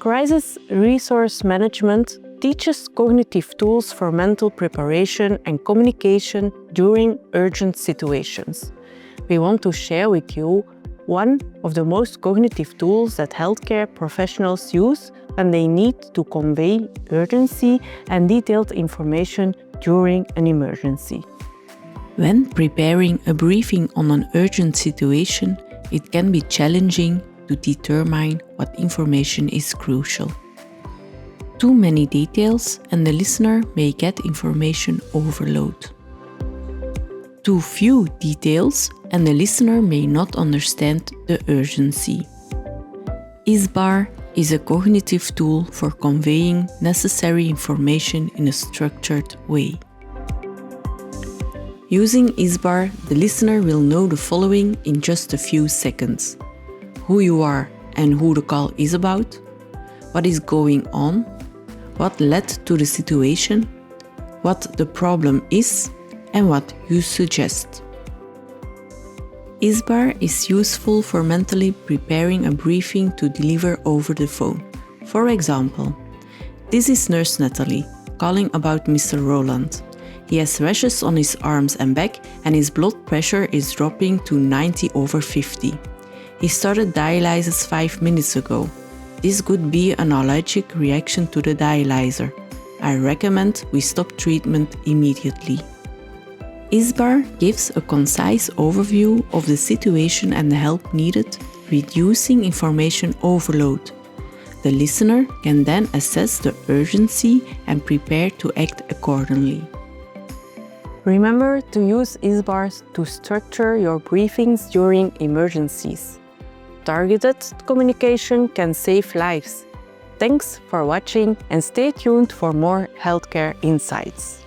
Crisis resource management teaches cognitive tools for mental preparation and communication during urgent situations. We want to share with you one of the most cognitive tools that healthcare professionals use when they need to convey urgency and detailed information during an emergency. When preparing a briefing on an urgent situation, it can be challenging to determine what information is crucial. Too many details and the listener may get information overload. Too few details and the listener may not understand the urgency. ISBAR is a cognitive tool for conveying necessary information in a structured way. Using ISBAR, the listener will know the following in just a few seconds: who you are and who the call is about, what is going on, what led to the situation, what the problem is, and what you suggest. ISBAR is useful for mentally preparing a briefing to deliver over the phone. For example, this is Nurse Natalie calling about Mr. Roland. He has rashes on his arms and back and his blood pressure is dropping to 90/50. He started dialysis 5 minutes ago. This could be an allergic reaction to the dialyzer. I recommend we stop treatment immediately. ISBAR gives a concise overview of the situation and the help needed, reducing information overload. The listener can then assess the urgency and prepare to act accordingly. Remember to use ISBAR to structure your briefings during emergencies. Targeted communication can save lives. Thanks for watching and stay tuned for more healthcare insights.